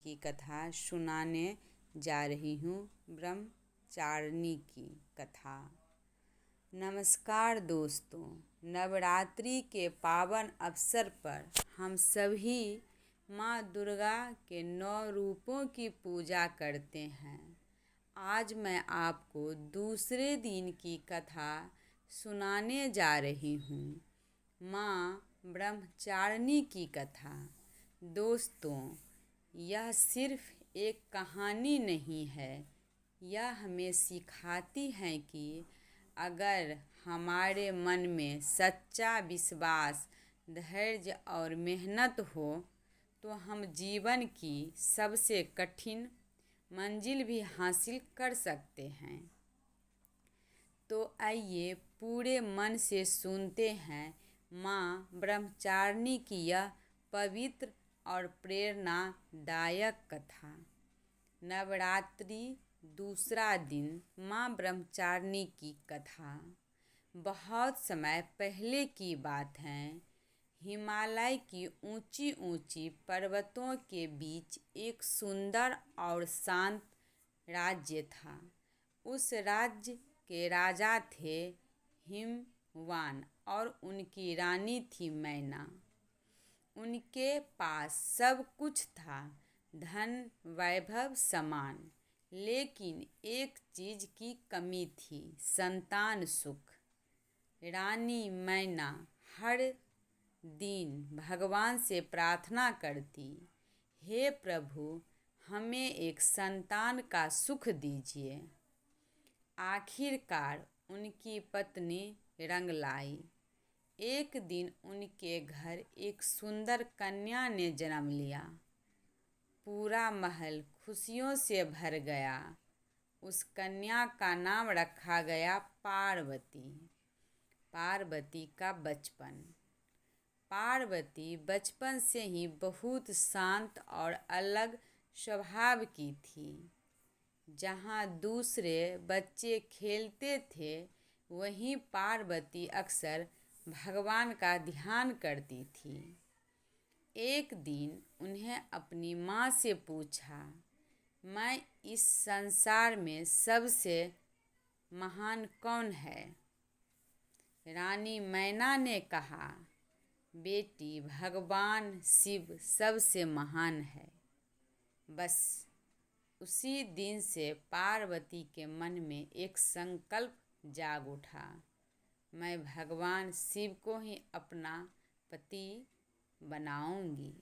की कथा सुनाने जा रही हूँ। ब्रह्मचारिणी की कथा। नमस्कार दोस्तों, नवरात्रि के पावन अवसर पर हम सभी माँ दुर्गा के 9 रूपों की पूजा करते हैं। आज मैं आपको दूसरे दिन की कथा सुनाने जा रही हूँ, माँ ब्रह्मचारिणी की कथा। दोस्तों, यह सिर्फ एक कहानी नहीं है, यह हमें सिखाती है कि अगर हमारे मन में सच्चा विश्वास, धैर्य और मेहनत हो तो हम जीवन की सबसे कठिन मंजिल भी हासिल कर सकते हैं। तो आइए पूरे मन से सुनते हैं माँ ब्रह्मचारिणी की यह पवित्र और प्रेरणादायक कथा। नवरात्रि दूसरा दिन। माँ ब्रह्मचारिणी की कथा। बहुत समय पहले की बात है। हिमालय की ऊंची ऊंची पर्वतों के बीच एक सुंदर और शांत राज्य था। उस राज्य के राजा थे हिमवान और उनकी रानी थी मैना। उनके पास सब कुछ था, धन वैभव समान, लेकिन एक चीज़ की कमी थी, संतान सुख। रानी मैना हर दिन भगवान से प्रार्थना करती, हे प्रभु, हमें एक संतान का सुख दीजिए। आखिरकार उनकी पत्नी रंग लाई। एक दिन उनके घर एक सुंदर कन्या ने जन्म लिया। पूरा महल खुशियों से भर गया। उस कन्या का नाम रखा गया पार्वती। पार्वती का बचपन। पार्वती बचपन से ही बहुत शांत और अलग स्वभाव की थी। जहाँ दूसरे बच्चे खेलते थे, वहीं पार्वती अक्सर भगवान का ध्यान करती थी। एक दिन उन्हें अपनी माँ से पूछा, मैं इस संसार में सबसे महान कौन है? रानी मैना ने कहा, बेटी, भगवान शिव सबसे महान है। बस उसी दिन से पार्वती के मन में एक संकल्प जाग उठा, मैं भगवान शिव को ही अपना पति बनाऊंगी।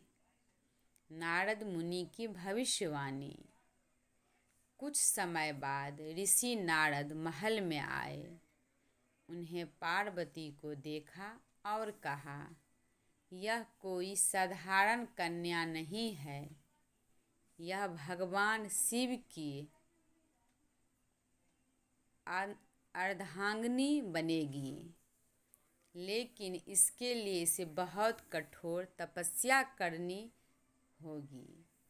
नारद मुनि की भविष्यवाणी। कुछ समय बाद ऋषि नारद महल में आए। उन्हें पार्वती को देखा और कहा, यह कोई साधारण कन्या नहीं है, यह भगवान शिव की अर्धांगिनी बनेगी। लेकिन इसके लिए इसे बहुत कठोर तपस्या करनी होगी।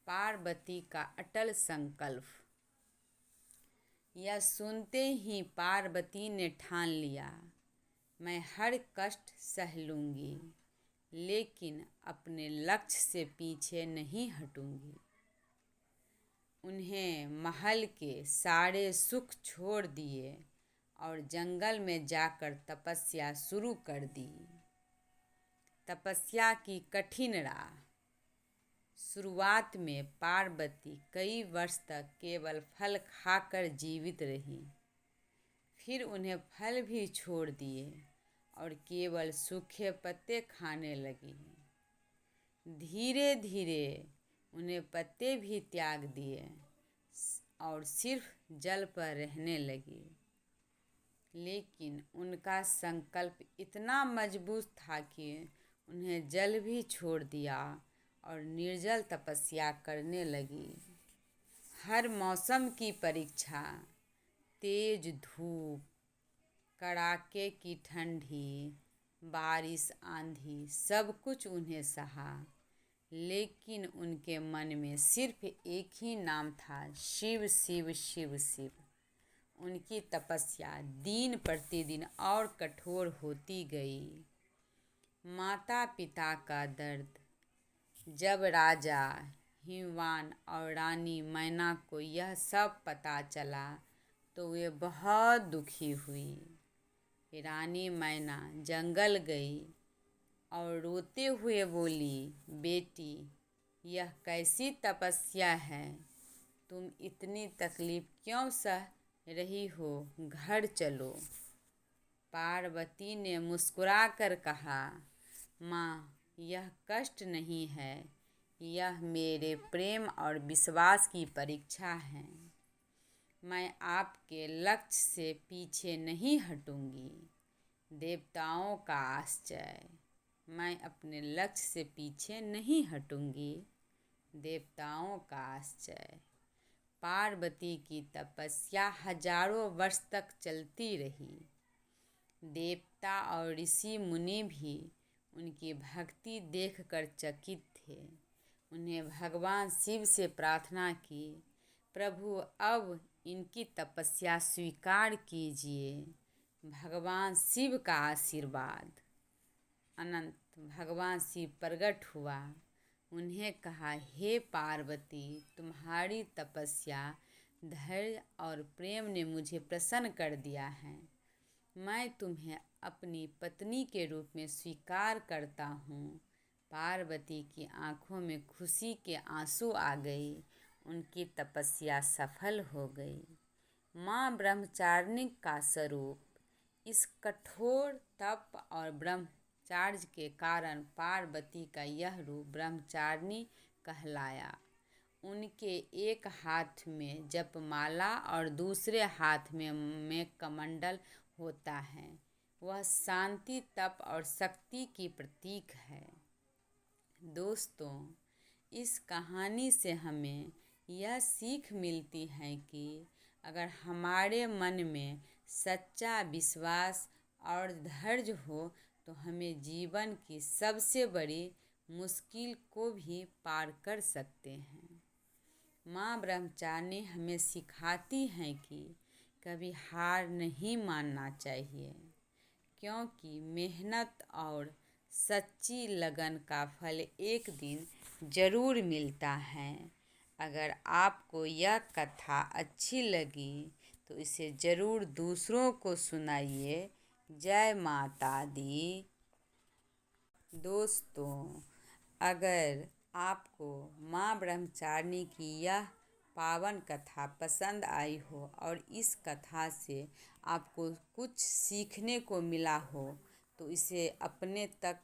पार्वती का अटल संकल्प। यह सुनते ही पार्वती ने ठान लिया, मैं हर कष्ट सह लूँगी, लेकिन अपने लक्ष्य से पीछे नहीं हटूँगी। उन्हें महल के सारे सुख छोड़ दिए और जंगल में जाकर तपस्या शुरू कर दी। तपस्या की कठिन राह। शुरुआत में पार्वती कई वर्ष तक केवल फल खाकर जीवित रही। फिर उन्हें फल भी छोड़ दिए और केवल सूखे पत्ते खाने लगी। धीरे धीरे उन्हें पत्ते भी त्याग दिए और सिर्फ जल पर रहने लगी। लेकिन उनका संकल्प इतना मजबूत था कि उन्हें जल भी छोड़ दिया और निर्जल तपस्या करने लगी। हर मौसम की परीक्षा, तेज धूप, कड़ाके की ठंडी, बारिश, आंधी, सब कुछ उन्हें सहा। लेकिन उनके मन में सिर्फ एक ही नाम था, शिव शिव शिव शिव। उनकी तपस्या दिन प्रतिदिन और कठोर होती गई। माता पिता का दर्द। जब राजा हिमवान और रानी मैना को यह सब पता चला तो वे बहुत दुखी हुई। रानी मैना जंगल गई और रोते हुए बोली, बेटी, यह कैसी तपस्या है? तुम इतनी तकलीफ क्यों सह रही हो? घर चलो। पार्वती ने मुस्कुराकर कहा, माँ, यह कष्ट नहीं है, यह मेरे प्रेम और विश्वास की परीक्षा है। मैं आपके लक्ष्य से पीछे नहीं हटूंगी। देवताओं का आश्चर्य। मैं अपने लक्ष्य से पीछे नहीं हटूंगी। देवताओं का आश्चर्य। पार्वती की तपस्या हजारों वर्ष तक चलती रही। देवता और ऋषि मुनि भी उनकी भक्ति देखकर चकित थे। उन्हें भगवान शिव से प्रार्थना की, प्रभु, अब इनकी तपस्या स्वीकार कीजिए। भगवान शिव का आशीर्वाद। अनंत भगवान शिव प्रकट हुआ। उन्हें कहा, हे पार्वती, तुम्हारी तपस्या, धैर्य और प्रेम ने मुझे प्रसन्न कर दिया है। मैं तुम्हें अपनी पत्नी के रूप में स्वीकार करता हूँ। पार्वती की आंखों में खुशी के आंसू आ गए। उनकी तपस्या सफल हो गई। माँ ब्रह्मचारिणी का स्वरूप। इस कठोर तप और ब्रह्मचर्य के कारण पार्वती का यह रूप ब्रह्मचारिणी कहलाया। उनके एक हाथ में जपमाला और दूसरे हाथ में कमंडल होता है। वह शांति, तप और शक्ति की प्रतीक है। दोस्तों, इस कहानी से हमें यह सीख मिलती है कि अगर हमारे मन में सच्चा विश्वास और धैर्य हो तो हमें जीवन की सबसे बड़ी मुश्किल को भी पार कर सकते हैं। माँ ब्रह्मचारिणी हमें सिखाती हैं कि कभी हार नहीं मानना चाहिए, क्योंकि मेहनत और सच्ची लगन का फल एक दिन ज़रूर मिलता है। अगर आपको यह कथा अच्छी लगी तो इसे ज़रूर दूसरों को सुनाइए। जय माता दी। दोस्तों, अगर आपको माँ ब्रह्मचारिणी की यह पावन कथा पसंद आई हो और इस कथा से आपको कुछ सीखने को मिला हो तो इसे अपने तक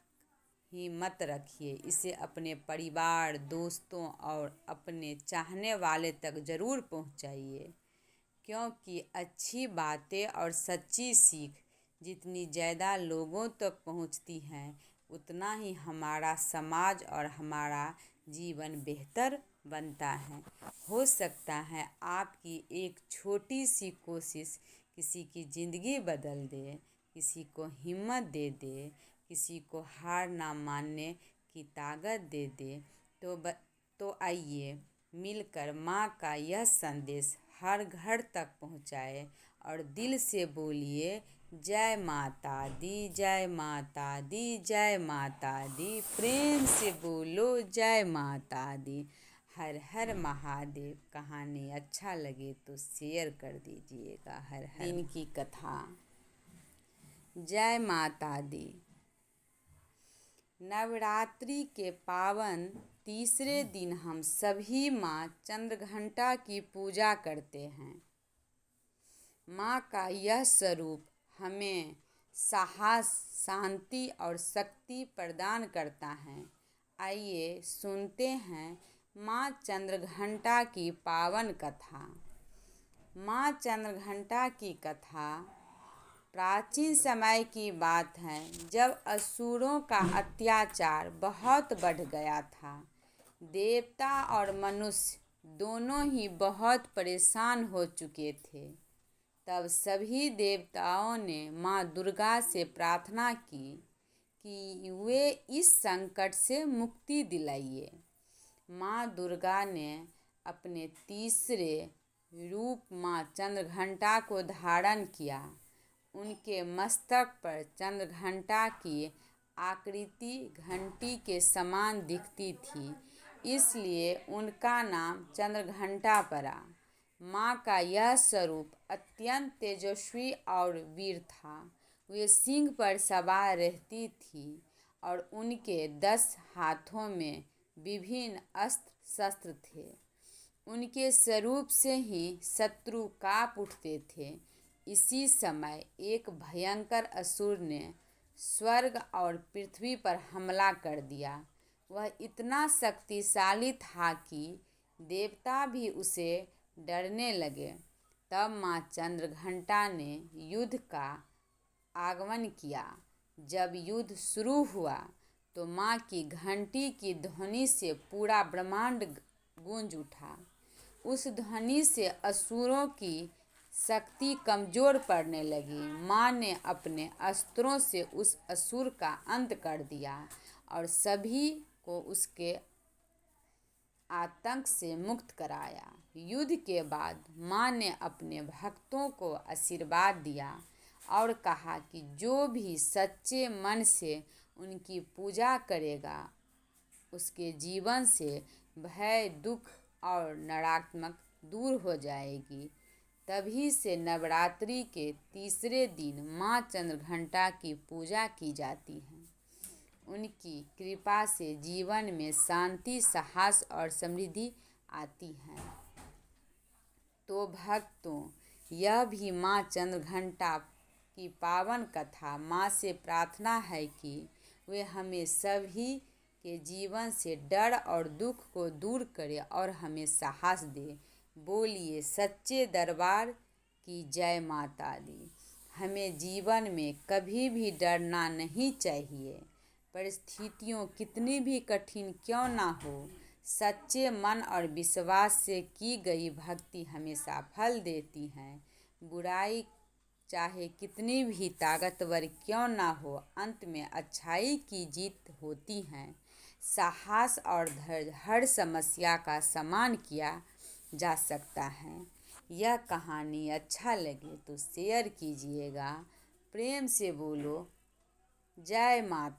ही मत रखिए। इसे अपने परिवार, दोस्तों और अपने चाहने वाले तक ज़रूर पहुंचाइए, क्योंकि अच्छी बातें और सच्ची सीख जितनी ज़्यादा लोगों तक पहुंचती हैं उतना ही हमारा समाज और हमारा जीवन बेहतर बनता है। हो सकता है आपकी एक छोटी सी कोशिश किसी की ज़िंदगी बदल दे, किसी को हिम्मत दे दे, किसी को हार ना मानने की ताकत दे दे। तो आइए मिलकर माँ का यह संदेश हर घर तक पहुँचाए और दिल से बोलिए, जय माता दी, जय माता दी, जय माता दी। प्रेम से बोलो, जय माता दी। हर हर महादेव। कहानी अच्छा लगे तो शेयर कर दीजिएगा। हर हर। दिन की कथा। जय माता दी। नवरात्रि के पावन तीसरे दिन हम सभी माँ चंद्रघंटा की पूजा करते हैं। माँ का यह स्वरूप हमें साहस, शांति और शक्ति प्रदान करता है। आइए सुनते हैं माँ चंद्रघंटा की पावन कथा। माँ चंद्रघंटा की कथा प्राचीन समय की बात है, जब असुरों का अत्याचार बहुत बढ़ गया था। देवता और मनुष्य दोनों ही बहुत परेशान हो चुके थे। तब सभी देवताओं ने माँ दुर्गा से प्रार्थना की कि वे इस संकट से मुक्ति दिलाइए। माँ दुर्गा ने अपने तीसरे रूप माँ चंद्रघंटा को धारण किया। उनके मस्तक पर चंद्रघंटा की आकृति घंटी के समान दिखती थी। इसलिए उनका नाम चंद्रघंटा पड़ा। माँ का यह स्वरूप अत्यंत तेजस्वी और वीर था। वे सिंह पर सवार रहती थी और उनके 10 हाथों में विभिन्न अस्त्र शस्त्र थे। उनके स्वरूप से ही शत्रु काँप उठते थे। इसी समय एक भयंकर असुर ने स्वर्ग और पृथ्वी पर हमला कर दिया। वह इतना शक्तिशाली था कि देवता भी उसे डरने लगे। तब माँ चंद्रघंटा ने युद्ध का आगमन किया। जब युद्ध शुरू हुआ तो माँ की घंटी की ध्वनि से पूरा ब्रह्मांड गूंज उठा। उस ध्वनि से असुरों की शक्ति कमजोर पड़ने लगी। माँ ने अपने अस्त्रों से उस असुर का अंत कर दिया और सभी को उसके आतंक से मुक्त कराया। युद्ध के बाद माँ ने अपने भक्तों को आशीर्वाद दिया और कहा कि जो भी सच्चे मन से उनकी पूजा करेगा उसके जीवन से भय, दुख और नकारात्मक दूर हो जाएगी। तभी से नवरात्रि के तीसरे दिन माँ चंद्रघंटा की पूजा की जाती है। उनकी कृपा से जीवन में शांति, साहस और समृद्धि आती है। तो भक्तों, यह भी माँ चंद्रघंटा की पावन कथा। माँ से प्रार्थना है कि वे हमें सभी के जीवन से डर और दुख को दूर करे और हमें साहस दे। बोलिए सच्चे दरबार की जय माता दी। हमें जीवन में कभी भी डरना नहीं चाहिए। परिस्थितियों कितनी भी कठिन क्यों ना हो, सच्चे मन और विश्वास से की गई भक्ति हमेशा फल देती है। बुराई चाहे कितनी भी ताकतवर क्यों ना हो, अंत में अच्छाई की जीत होती है। साहस और धैर्य हर समस्या का सम्मान किया जा सकता है। यह कहानी अच्छा लगे तो शेयर कीजिएगा। प्रेम से बोलो जय माता।